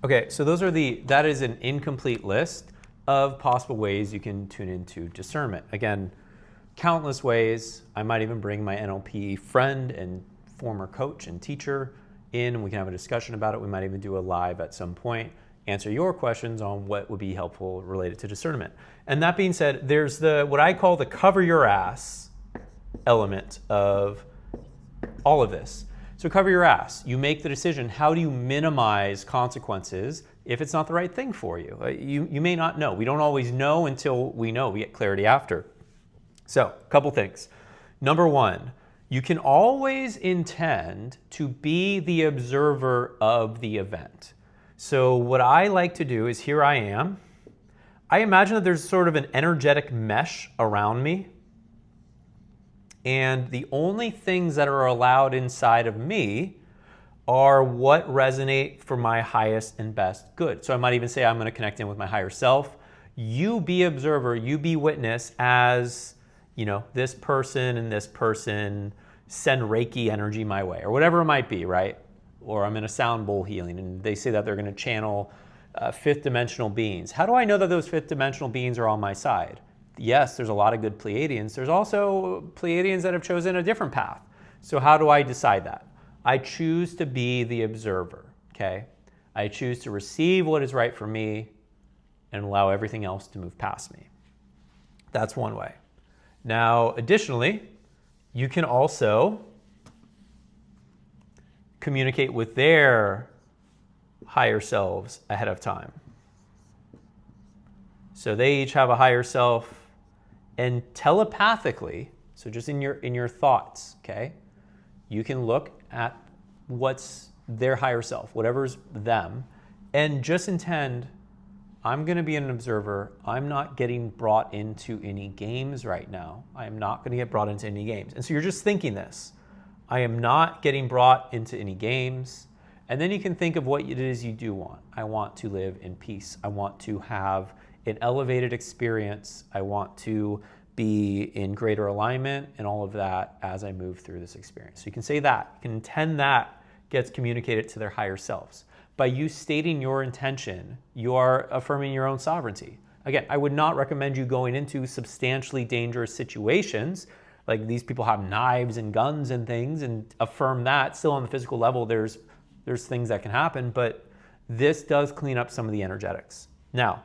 Okay, so that is an incomplete list of possible ways you can tune into discernment. Again, countless ways. I might even bring my NLP friend and former coach and teacher in, and we can have a discussion about it. We might even do a live at some point, answer your questions on what would be helpful related to discernment. And that being said, there's what I call the cover your ass element of all of this. So cover your ass. You make the decision. How do you minimize consequences if it's not the right thing for you? You may not know. We don't always know until we know. We get clarity after. So, a couple things. Number one, you can always intend to be the observer of the event. So what I like to do is, here I am. I imagine that there's sort of an energetic mesh around me. And the only things that are allowed inside of me are what resonate for my highest and best good. So I might even say I'm going to connect in with my higher self. You be observer, you be witness as, this person and this person send Reiki energy my way, or whatever it might be, right? Or I'm in a sound bowl healing and they say that they're going to channel fifth dimensional beings. How do I know that those fifth dimensional beings are on my side? Yes, there's a lot of good Pleiadians. There's also Pleiadians that have chosen a different path. So how do I decide that? I choose to be the observer, okay? I choose to receive what is right for me and allow everything else to move past me. That's one way. Now, additionally, you can also communicate with their higher selves ahead of time. So they each have a higher self, and telepathically, so just in your thoughts, okay, you can look at what's their higher self, whatever's them, and just intend, I'm going to be an observer. I'm not getting brought into any games right now. I am not going to get brought into any games. And so you're just thinking this. I am not getting brought into any games. And then you can think of what it is you do want. I want to live in peace. I want to have an elevated experience. I want to be in greater alignment and all of that as I move through this experience. So you can say that. You can intend that gets communicated to their higher selves. By you stating your intention, you are affirming your own sovereignty. Again, I would not recommend you going into substantially dangerous situations. Like these people have knives and guns and things, and affirm that. Still on the physical level, there's things that can happen, but this does clean up some of the energetics. Now,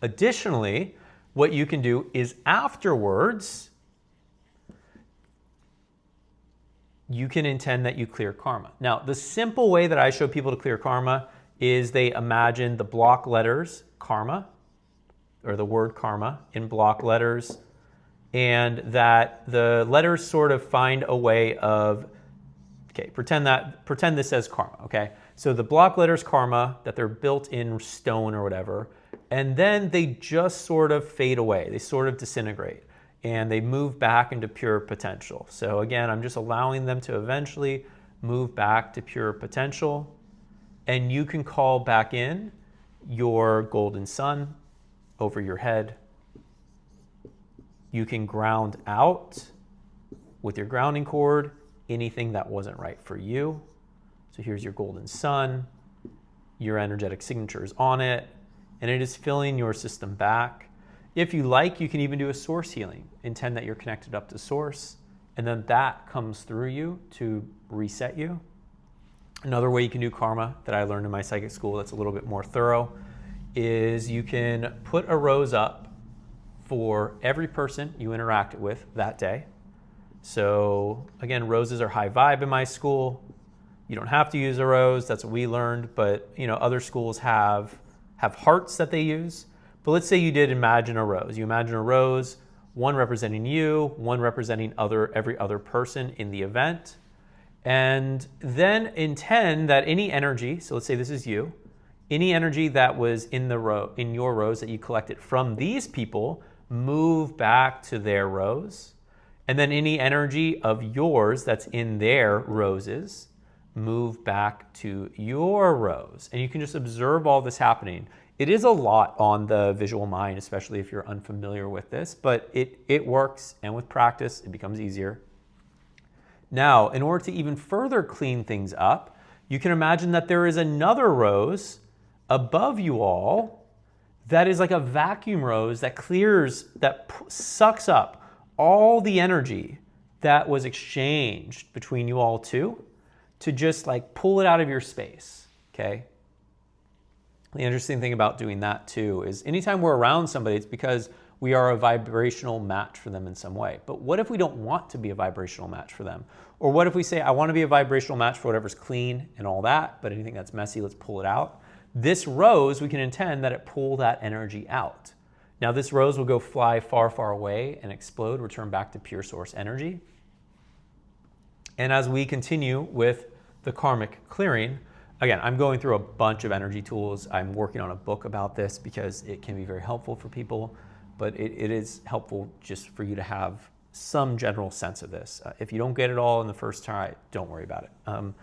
additionally, what you can do is afterwards, you can intend that you clear karma. Now, the simple way that I show people to clear karma is they imagine the block letters karma, or the word karma in block letters, and that the letters sort of find a way of, okay, pretend this says karma, okay? So the block letters karma, that they're built in stone or whatever, and then they just sort of fade away. They sort of disintegrate and they move back into pure potential. So again, I'm just allowing them to eventually move back to pure potential. And you can call back in your golden sun over your head. You can ground out with your grounding cord anything that wasn't right for you. So here's your golden sun. Your energetic signature is on it, and it is filling your system back. If you like, you can even do a source healing. Intend that you're connected up to source, and then that comes through you to reset you. Another way you can do karma that I learned in my psychic school that's a little bit more thorough is you can put a rose up for every person you interacted with that day. So again, roses are high vibe in my school. You don't have to use a rose. That's what we learned. But other schools have hearts that they use. But let's say you did imagine a rose. You imagine a rose, one representing you, one representing every other person in the event. And then intend that any energy, so let's say this is you, any energy that was in your rose that you collected from these people, move back to their rose. And then any energy of yours that's in their roses, move back to your rose. And you can just observe all this happening. It is a lot on the visual mind, especially if you're unfamiliar with this, but it works, and with practice, it becomes easier. Now, in order to even further clean things up, you can imagine that there is another rose Above you all, that is like a vacuum rose that clears, that sucks up all the energy that was exchanged between you all two to just like pull it out of your space, okay? The interesting thing about doing that too is anytime we're around somebody, it's because we are a vibrational match for them in some way. But what if we don't want to be a vibrational match for them? Or what if we say, I want to be a vibrational match for whatever's clean and all that, but anything that's messy, let's pull it out. This rose, we can intend that it pull that energy out. Now this rose will go fly far, far away and explode, return back to pure source energy. And as we continue with the karmic clearing, again, I'm going through a bunch of energy tools. I'm working on a book about this because it can be very helpful for people, but it is helpful just for you to have some general sense of this. If you don't get it all in the first try, don't worry about it.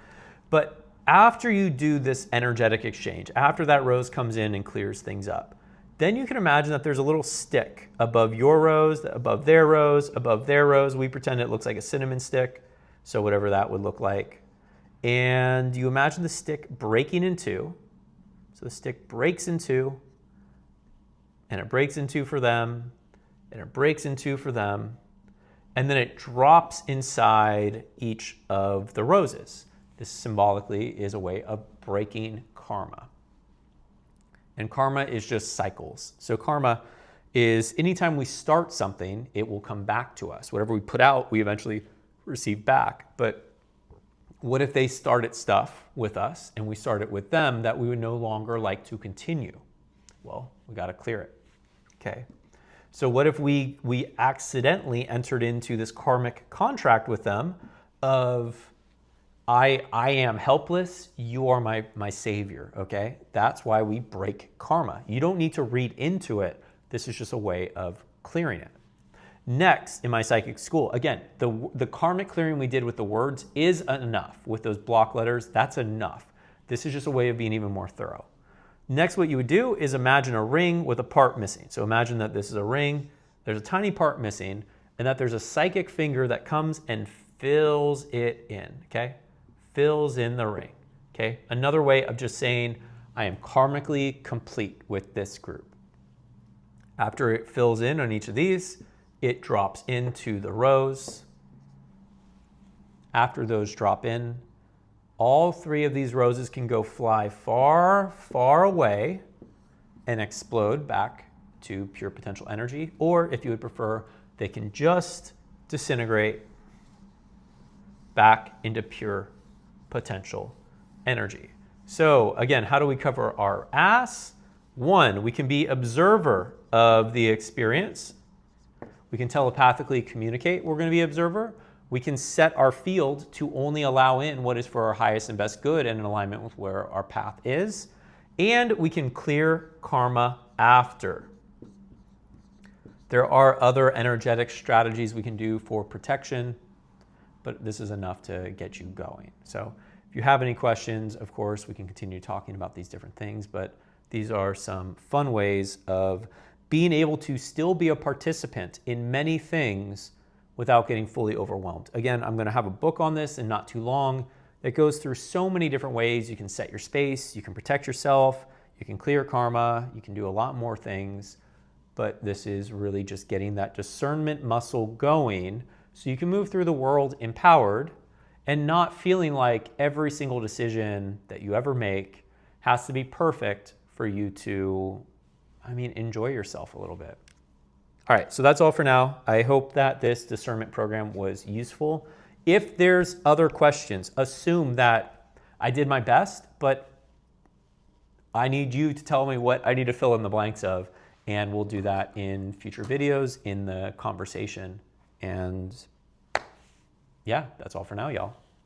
But after you do this energetic exchange, after that rose comes in and clears things up, then you can imagine that there's a little stick above your rose, above their rose, above their rose. We pretend it looks like a cinnamon stick, so whatever that would look like. And you imagine the stick breaking in two. So the stick breaks in two, and it breaks in two for them, and it breaks in two for them, and then it drops inside each of the roses. This symbolically is a way of breaking karma. And karma is just cycles. So karma is anytime we start something, it will come back to us. Whatever we put out, we eventually receive back. But what if they started stuff with us and we started with them that we would no longer like to continue? Well, we got to clear it. Okay. So what if we accidentally entered into this karmic contract with them of I am helpless, you are my savior, okay? That's why we break karma. You don't need to read into it. This is just a way of clearing it. Next, in my psychic school, again, the karmic clearing we did with the words is enough. With those block letters, that's enough. This is just a way of being even more thorough. Next, what you would do is imagine a ring with a part missing. So imagine that this is a ring, there's a tiny part missing, and that there's a psychic finger that comes and fills it in, okay? Fills in the ring, okay? Another way of just saying, I am karmically complete with this group. After it fills in on each of these, it drops into the rose. After those drop in, all three of these roses can go fly far, far away and explode back to pure potential energy. Or if you would prefer, they can just disintegrate back into pure potential energy. So again, how do we cover our ass? One, we can be observer of the experience. We can telepathically communicate we're going to be observer. We can set our field to only allow in what is for our highest and best good and in alignment with where our path is. And we can clear karma after. There are other energetic strategies we can do for protection, but this is enough to get you going. So if you have any questions, of course, we can continue talking about these different things, but these are some fun ways of being able to still be a participant in many things without getting fully overwhelmed. Again, I'm going to have a book on this in not too long that goes through so many different ways. You can set your space, you can protect yourself, you can clear karma, you can do a lot more things, but this is really just getting that discernment muscle going so you can move through the world empowered and not feeling like every single decision that you ever make has to be perfect for you to, enjoy yourself a little bit. All right, so that's all for now. I hope that this discernment program was useful. If there's other questions, assume that I did my best, but I need you to tell me what I need to fill in the blanks of, and we'll do that in future videos in the conversation. And yeah, that's all for now, y'all.